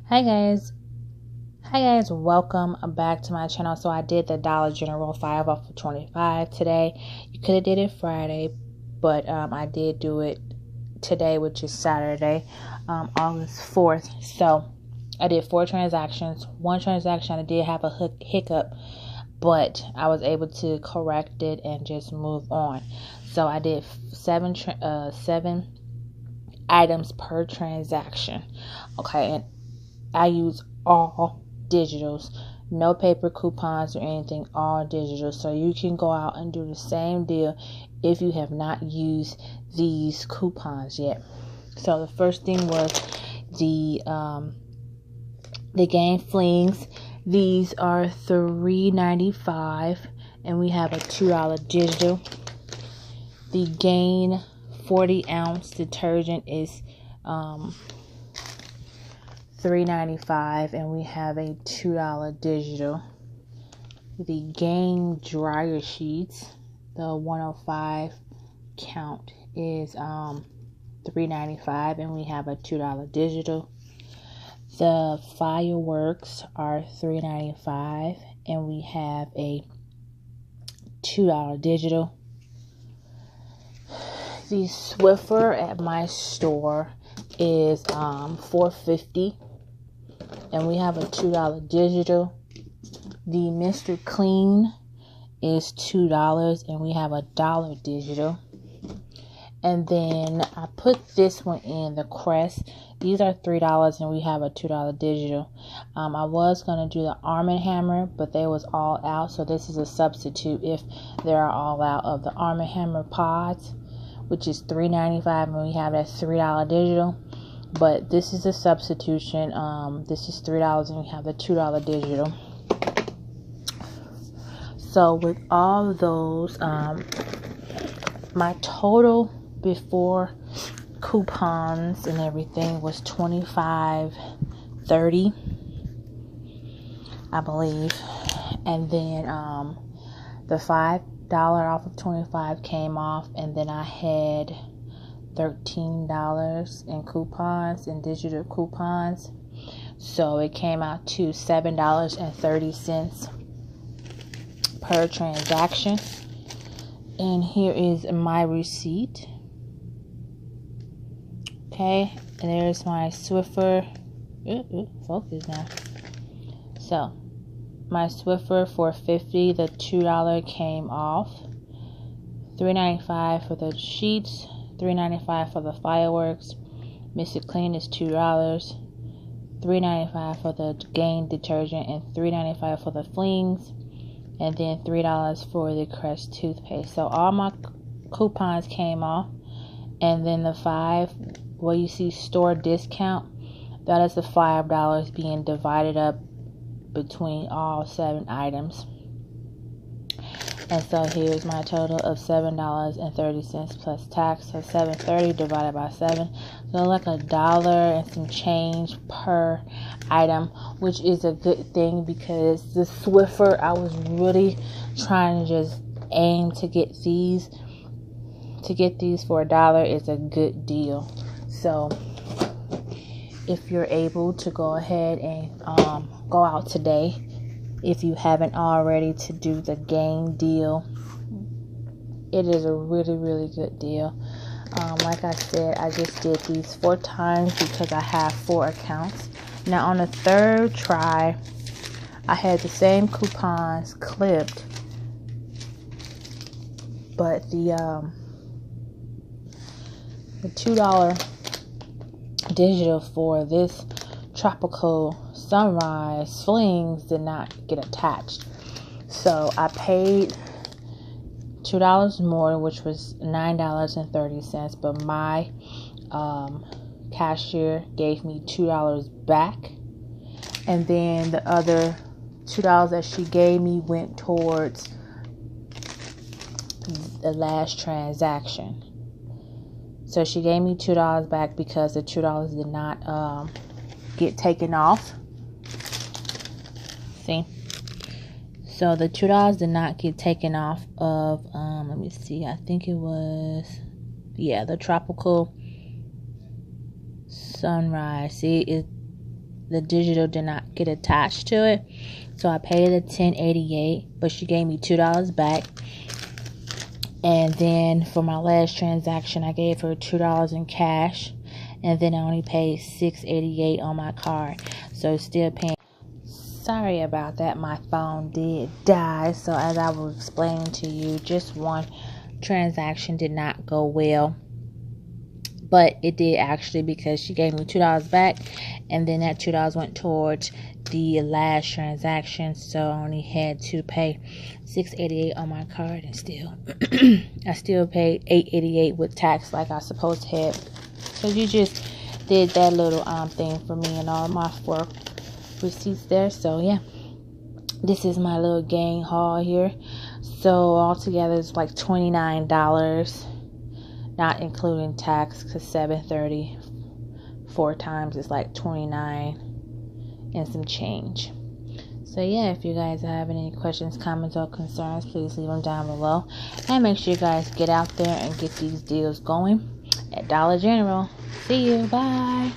Hi guys. Welcome back to my channel. So I did the Dollar General 5 off of 25 today. You could have did it Friday, but I did do it today, which is Saturday, August 4th. So I did 4 transactions. One transaction I did have a hiccup, but I was able to correct it and just move on. So I did 7 items per transaction. Okay, and I use all digitals, no paper coupons or anything, all digital. So you can go out and do the same deal if you have not used these coupons yet. So the first thing was the game flings. These are $3.95 and we have a $2 digital. The Gain 40-ounce detergent is $3.95 and we have a $2 digital. The Gain dryer sheets, the 105 count, is $3.95 and we have a $2 digital. The fireworks are $3.95 and we have a $2 digital. The Swiffer at my store is $4.50 and we have a $2 digital. The Mr. Clean is $2 and we have a $1 digital. And then I put this one in, the Crest. These are $3 and we have a $2 digital. I was going to do the Arm & Hammer, but they was all out, so this is a substitute if they're all out of the Arm & Hammer pods, which is $3.95 and we have that $3 digital. But this is a substitution. This is $3 and we have the $2 digital. So with all of those, my total before coupons and everything was $25.30, I believe. And then the $5 off of 25 came off, and then I had $13 in coupons, in digital coupons. So it came out to $7.30 per transaction. And here is my receipt. Okay, and there's my Swiffer. Focus now. So my Swiffer $4.50, the $2 came off. $3.95 for the sheets, $3.95 for the fireworks. Mr. Clean is $2, $3.95 for the Gain detergent, and $3.95 for the flings, and then $3 for the Crest toothpaste. So all my coupons came off, and then the where you see store discount, that is the $5 being divided up between all 7 items. And so here's my total of $7.30 plus tax. So $7.30 divided by 7. So like $1 and some change per item, which is a good thing because the Swiffer, I was really trying to just aim to get these. To get these for $1 is a good deal. So if you're able to go ahead and go out today, if you haven't already, to do the Gain deal, it is a really, really good deal. Like I said, I just did these 4 times because I have 4 accounts. Now on the 3rd try, I had the same coupons clipped, but the $2 digital for this tropical sunrise flings did not get attached. So I paid $2 more, which was $9.30, but my cashier gave me $2 back, and then the other $2 that she gave me went towards the last transaction. So she gave me $2 back because the $2 did not get taken off. See? So the $2 did not get taken off of, let me see, I think it was, the tropical sunrise. See, the digital did not get attached to it. So I paid the $10.88, but she gave me $2 back. And then for my last transaction, I gave her $2 in cash, and then I only paid $6.88 on my card. So still paying. Sorry about that, my phone did die. So as I was explaining to you, just one transaction did not go well. But it did actually, because she gave me $2 back, and then that $2 went towards the last transaction. So I only had to pay $6.88 on my card, and still I still paid $8.88 with tax like I supposed to have. So you just did that little thing for me and all my 4 receipts there. So yeah, this is my little gang haul here. So altogether it's like $29, not including tax, because $7.30 4 times is like $29 and some change. So yeah, if you guys have any questions, comments, or concerns, please leave them down below, and make sure you guys get out there and get these deals going at Dollar General. See you. Bye.